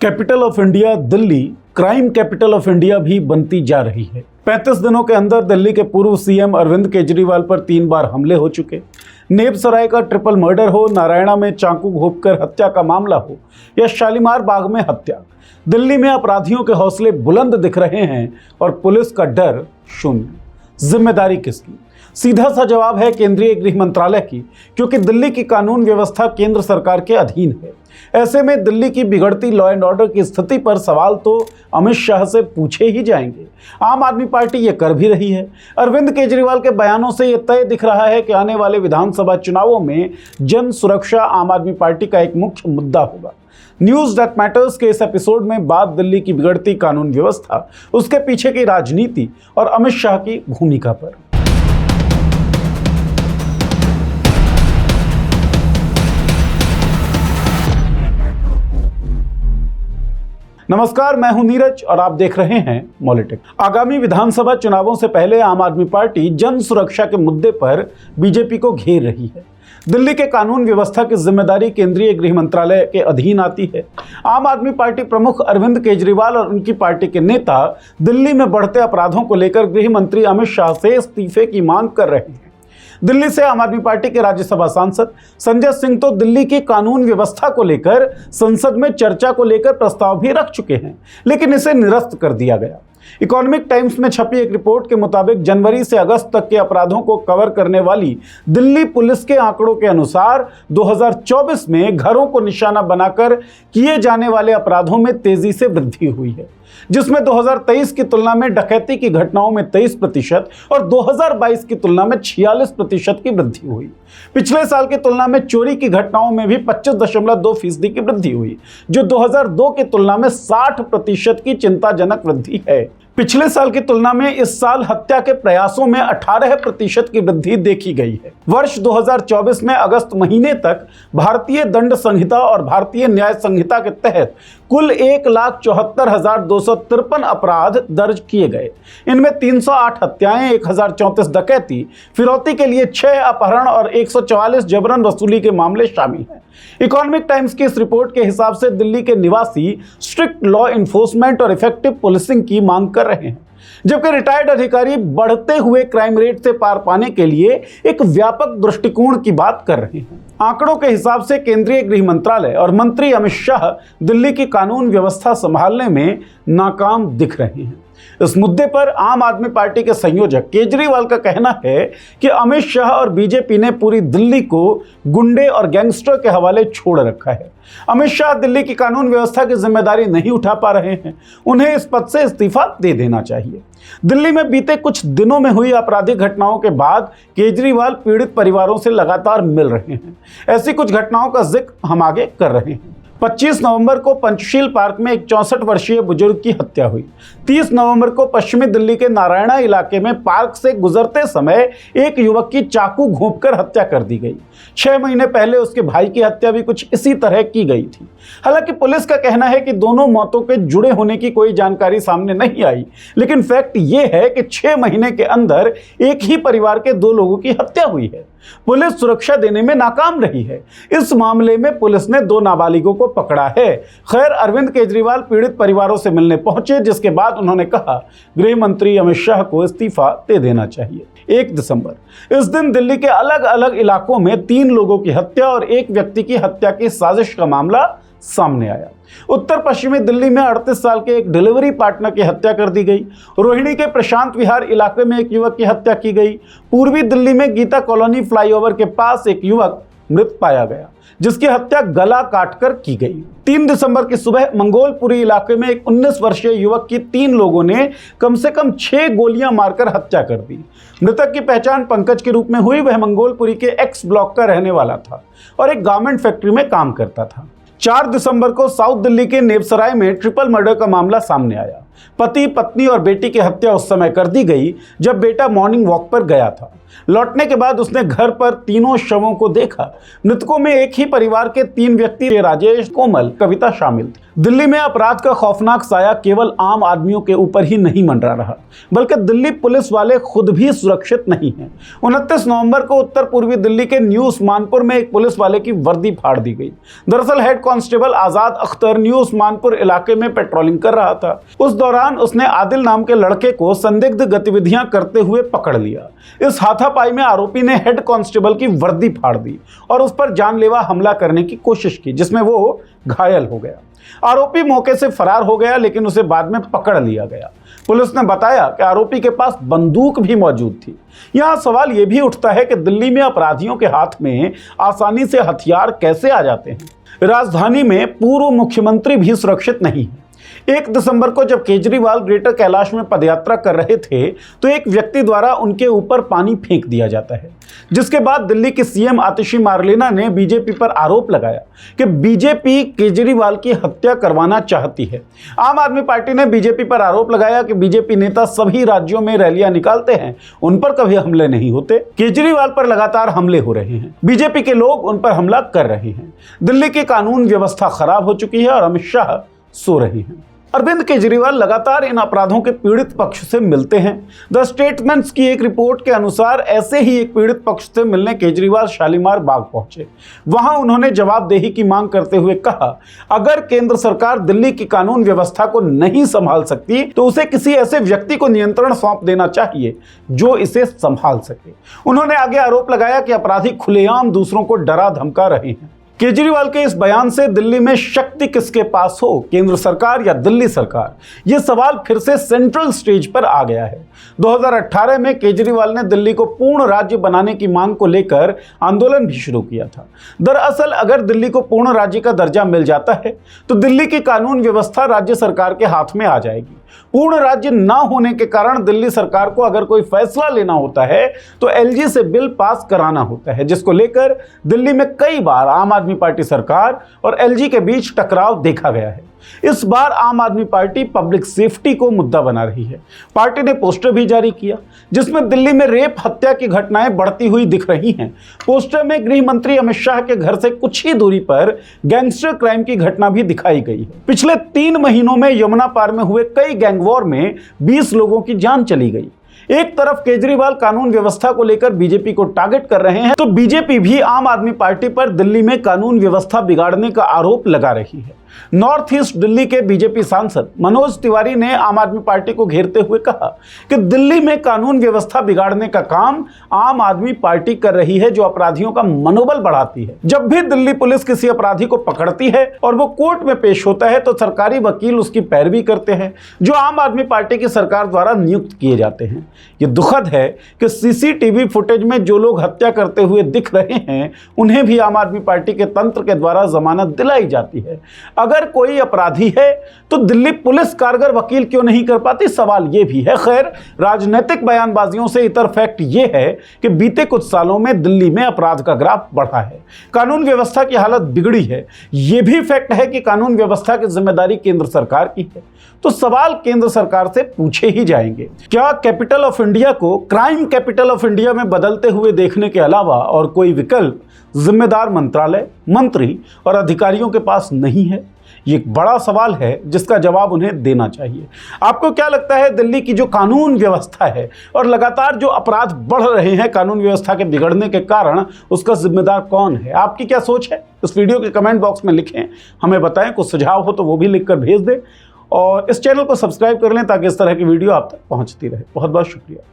Capital of India Delhi crime capital of India भी बनती जा रही है। 35 दिनों के अंदर दिल्ली के पूर्व सीएम अरविंद केजरीवाल पर 3 बार हमले हो चुके। नेपसराय का ट्रिपल मर्डर हो, नारायणा में चाकू घोंपकर हत्या का मामला हो या शालीमार बाग में हत्या, दिल्ली में अपराधियों के हौसले बुलंद दिख रहे हैं और पुलिस का डर शून्य। जिम्मेदारी किसकी? सीधा सा जवाब है केंद्रीय गृह मंत्रालय की, क्योंकि दिल्ली की कानून व्यवस्था केंद्र सरकार के अधीन है। ऐसे में दिल्ली की बिगड़ती लॉ एंड ऑर्डर की स्थिति पर सवाल तो अमित शाह से पूछे ही जाएंगे। आम आदमी पार्टी ये कर भी रही है। अरविंद केजरीवाल के बयानों से ये तय दिख रहा है कि आने वाले विधानसभा चुनावों में जन सुरक्षा आम आदमी पार्टी का एक मुख्य मुद्दा होगा। न्यूज दैट मैटर्स के इस एपिसोड में बात दिल्ली की बिगड़ती कानून व्यवस्था, उसके पीछे की राजनीति और अमित शाह की भूमिका पर। नमस्कार, मैं हूं नीरज और आप देख रहे हैं मॉलिटिक। आगामी विधानसभा चुनावों से पहले आम आदमी पार्टी जन सुरक्षा के मुद्दे पर बीजेपी को घेर रही है। दिल्ली के कानून व्यवस्था की जिम्मेदारी केंद्रीय गृह मंत्रालय के अधीन आती है। आम आदमी पार्टी प्रमुख अरविंद केजरीवाल और उनकी पार्टी के नेता दिल्ली में बढ़ते अपराधों को लेकर गृह मंत्री अमित शाह से इस्तीफे की मांग कर रहे हैं। दिल्ली से आम आदमी पार्टी के राज्यसभा सांसद संजय सिंह तो दिल्ली की कानून व्यवस्था को लेकर संसद में चर्चा को लेकर प्रस्ताव भी रख चुके हैं, लेकिन इसे निरस्त कर दिया गया। इकोनॉमिक टाइम्स में छपी एक रिपोर्ट के मुताबिक जनवरी से अगस्त तक के अपराधों को कवर करने वाली दिल्ली पुलिस के आंकड़ों के अनुसार 2024 में घरों को निशाना बनाकर किए जाने वाले अपराधों में तेजी से वृद्धि हुई है, जिसमें 2023 की तुलना में डकैती की घटनाओं में 23% और 2022 की तुलना में 46% की वृद्धि हुई। पिछले साल की तुलना में चोरी की घटनाओं में भी 25.2% की वृद्धि हुई, जो 2002 की तुलना में 60% की चिंताजनक वृद्धि है। पिछले साल की तुलना में इस साल हत्या के प्रयासों में 18% की वृद्धि देखी गई है। वर्ष 2024 में अगस्त महीने तक भारतीय दंड संहिता और भारतीय न्याय संहिता के तहत कुल 1,74,253 अपराध दर्ज किए गए। इनमें 308 हत्याएं, 1034 डकैती, फिरौती के लिए 6 अपहरण और 144 जबरन वसूली के मामले शामिल हैं। इकोनॉमिक टाइम्स की इस रिपोर्ट के हिसाब से दिल्ली के निवासी स्ट्रिक्ट लॉ इन्फोर्समेंट और इफेक्टिव पुलिसिंग की मांग कर रहे हैं, जबकि रिटायर्ड अधिकारी बढ़ते हुए क्राइम रेट से पार पाने के लिए एक व्यापक दृष्टिकोण की बात कर रहे हैं। आंकड़ों के हिसाब से केंद्रीय गृह मंत्रालय और मंत्री अमित शाह दिल्ली की कानून व्यवस्था संभालने में नाकाम दिख रहे हैं। इस मुद्दे पर आम आदमी पार्टी के संयोजक केजरीवाल का कहना है कि अमित शाह और बीजेपी ने पूरी दिल्ली को गुंडे और गैंगस्टर के हवाले छोड़ रखा है। अमित शाह दिल्ली की कानून व्यवस्था की जिम्मेदारी नहीं उठा पा रहे हैं, उन्हें इस पद से इस्तीफा दे देना चाहिए। दिल्ली में बीते कुछ दिनों में हुई आपराधिक घटनाओं के बाद केजरीवाल पीड़ित परिवारों से लगातार मिल रहे हैं। ऐसी कुछ घटनाओं का जिक्र हम आगे कर रहे हैं। 25 नवंबर को पंचशील पार्क में एक 64 वर्षीय बुजुर्ग की हत्या हुई। 30 नवंबर को पश्चिमी दिल्ली के नारायणा इलाके में पार्क से गुजरते समय एक युवक की चाकू घोंपकर हत्या कर दी गई। 6 महीने पहले उसके भाई की हत्या भी कुछ इसी तरह की गई थी। हालांकि पुलिस का कहना है कि दोनों मौतों के जुड़े होने की कोई जानकारी सामने नहीं आई, लेकिन फैक्ट ये है कि 6 महीने के अंदर एक ही परिवार के 2 लोगों की हत्या हुई है। पुलिस सुरक्षा देने में नाकाम रही है। इस मामले में पुलिस ने 2 नाबालिगों को पकड़ा है। खैर, अरविंद केजरीवाल पीड़ित परिवारों से मिलने पहुंचे, जिसके बाद उन्होंने कहा गृह मंत्री अमित शाह को इस्तीफा दे देना चाहिए। 1 दिसंबर, इस दिन दिल्ली के अलग अलग इलाकों में 3 लोगों की हत्या और एक व्यक्ति की हत्या की साजिश का मामला सामने आया। उत्तर पश्चिमी दिल्ली में 38 साल के एक डिलीवरी पार्टनर की हत्या कर दी गई। रोहिणी के प्रशांत विहार इलाके में एक युवक की हत्या की गई। पूर्वी दिल्ली में गीता कॉलोनी फ्लाईओवर के पास एक युवक मृत पाया गया, जिसकी हत्या गला काटकर की गई। 3 दिसंबर की सुबह मंगोलपुरी इलाके में एक 19 वर्षीय युवक की 3 लोगों ने कम से कम 6 गोलियां मारकर हत्या कर दी। मृतक की पहचान पंकज के रूप में हुई। वह मंगोलपुरी के एक्स ब्लॉक का रहने वाला था और एक गारमेंट फैक्ट्री में काम करता था। 4 दिसंबर को साउथ दिल्ली के नेपसराय में ट्रिपल मर्डर का मामला सामने आया। पति, पत्नी और बेटी की हत्या उस समय कर दी गई जब बेटा मॉर्निंग वॉक पर गया था। लौटने के बाद उसने घर पर तीनों शवों को देखा। मृतकों में एक ही परिवार के 3 व्यक्ति, राजेश, कोमल, कविता शामिल थे। दिल्ली में अपराध का खौफनाक साया केवल आम आदमियों के ऊपर ही नहीं मंडरा रहा, बल्कि दिल्ली पुलिस वाले खुद भी सुरक्षित नहीं हैं। 29 नवंबर को उत्तर पूर्वी दिल्ली के न्यू उस्मानपुर में एक पुलिस वाले की वर्दी फाड़ दी गई। दरअसल हेड कांस्टेबल आजाद अख्तर न्यू उस्मानपुर इलाके में पेट्रोलिंग कर रहा था। उस दौरान उसने आदिल नाम के लड़के को संदिग्ध गतिविधियां करते हुए पकड़ लिया। इस हाथापाई में आरोपी ने हेड कांस्टेबल की वर्दी फाड़ दी और उस पर जानलेवा हमला करने की कोशिश की, जिसमें वो घायल हो गया। आरोपी मौके से फरार हो गया, लेकिन उसे बाद में पकड़ लिया गया। पुलिस ने बताया कि आरोपी के पास बंदूक भी मौजूद थी। यहां सवाल यह भी उठता है कि दिल्ली में अपराधियों के हाथ में आसानी से हथियार कैसे आ जाते हैं। राजधानी में पूर्व मुख्यमंत्री भी सुरक्षित नहीं है। 1 दिसंबर को जब केजरीवाल ग्रेटर कैलाश में पदयात्रा कर रहे थे तो एक व्यक्ति द्वारा उनके ऊपर पानी फेंक दिया जाता है, जिसके बाद दिल्ली के सीएम आतिशी मार्लेना ने बीजेपी पर आरोप लगाया कि बीजेपी केजरीवाल की हत्या करवाना चाहती है। आम आदमी पार्टी ने बीजेपी पर आरोप लगाया कि बीजेपी नेता सभी राज्यों में रैलियां निकालते हैं, उन पर कभी हमले नहीं होते। केजरीवाल पर लगातार हमले हो रहे हैं, बीजेपी के लोग उन पर हमला कर रहे हैं। दिल्ली की कानून व्यवस्था खराब हो चुकी है और अमित शाह सो रहे हैं। अरविंद केजरीवाल लगातार इन अपराधों के पीड़ित पक्ष से मिलते हैं। द स्टेटमेंट्स की एक रिपोर्ट के अनुसार ऐसे ही एक पीड़ित पक्ष से मिलने केजरीवाल शालीमार बाग पहुंचे। वहां उन्होंने जवाबदेही की मांग करते हुए कहा, अगर केंद्र सरकार दिल्ली की कानून व्यवस्था को नहीं संभाल सकती तो उसे किसी ऐसे व्यक्ति को नियंत्रण सौंप देना चाहिए जो इसे संभाल सके। उन्होंने आगे आरोप लगाया कि अपराधी खुलेआम दूसरों को डरा धमका रहे हैं। केजरीवाल के इस बयान से दिल्ली में शक्ति किसके पास हो, केंद्र सरकार या दिल्ली सरकार, यह सवाल फिर से सेंट्रल स्टेज पर आ गया है। 2018 में केजरीवाल ने दिल्ली को पूर्ण राज्य बनाने की मांग को लेकर आंदोलन भी शुरू किया था। दरअसल अगर दिल्ली को पूर्ण राज्य का दर्जा मिल जाता है तो दिल्ली की कानून व्यवस्था राज्य सरकार के हाथ में आ जाएगी। पूर्ण राज्य ना होने के कारण दिल्ली सरकार को अगर कोई फैसला लेना होता है तो एलजी से बिल पास कराना होता है, जिसको लेकर दिल्ली में कई बार आम आदमी पार्टी सरकार और एलजी के बीच टकराव देखा गया है। इस बार आम आदमी पार्टी पब्लिक सेफ्टी को मुद्दा बना रही है। पार्टी ने पोस्टर भी जारी किया जिसमें दिल्ली में रेप हत्या की घटनाएं बढ़ती हुई दिख रही हैं। पोस्टर में गृह मंत्री अमित शाह के घर से कुछ ही दूरी पर गैंगस्टर क्राइम की घटना भी दिखाई गई है। पिछले 3 महीनों में यमुना पार में हुए कई गैंग वॉर में 20 लोगों की जान चली गई। एक तरफ केजरीवाल कानून व्यवस्था को लेकर बीजेपी को टारगेट कर रहे हैं तो बीजेपी भी आम आदमी पार्टी पर दिल्ली में कानून व्यवस्था बिगाड़ने का आरोप लगा रही है। नॉर्थ ईस्ट दिल्ली के बीजेपी सांसद मनोज तिवारी ने आम आदमी पार्टी को घेरते हुए कहा कि दिल्ली में कानून व्यवस्था बिगाड़ने का काम आम आदमी पार्टी कर रही है, जो अपराधियों का मनोबल बढ़ाती है। जब भी दिल्ली पुलिस किसी अपराधी को पकड़ती है और वो कोर्ट में पेश होता है तो सरकारी वकील उसकी पैरवी करते हैं, जो आम आदमी पार्टी की सरकार द्वारा नियुक्त किए जाते हैं। ये दुखद है कि सीसीटीवी फुटेज में जो लोग हत्या करते हुए दिख रहे हैं उन्हें भी आम आदमी पार्टी के तंत्र के द्वारा जमानत दिलाई जाती है। अगर कोई अपराधी है तो दिल्ली पुलिस कारगर वकील क्यों नहीं कर पाती, सवाल यह भी है। खैर, राजनीतिक बयानबाजियों से इतर फैक्ट यह है कि बीते कुछ सालों में दिल्ली में अपराध का ग्राफ बढ़ा है, कानून व्यवस्था की हालत बिगड़ी है। यह भी फैक्ट है कि कानून व्यवस्था की जिम्मेदारी केंद्र सरकार की है। तो सवाल केंद्र सरकार से पूछे ही जाएंगे, क्या कैपिटल ऑफ इंडिया को क्राइम कैपिटल ऑफ इंडिया में बदलते हुए देखने के अलावा और कोई विकल्प जिम्मेदार मंत्रालय, मंत्री और अधिकारियों के पास नहीं है? ये एक बड़ा सवाल है जिसका जवाब उन्हें देना चाहिए। आपको क्या लगता है, दिल्ली की जो कानून व्यवस्था है और लगातार जो अपराध बढ़ रहे हैं कानून व्यवस्था के बिगड़ने के कारण, उसका जिम्मेदार कौन है? आपकी क्या सोच है? इस वीडियो के कमेंट बॉक्स में लिखें, हमें बताएं। कुछ सुझाव हो तो वो भी लिखकर भेज दें और इस चैनल को सब्सक्राइब कर लें ताकि इस तरह की वीडियो आप तक पहुंचती रहे। बहुत बहुत शुक्रिया।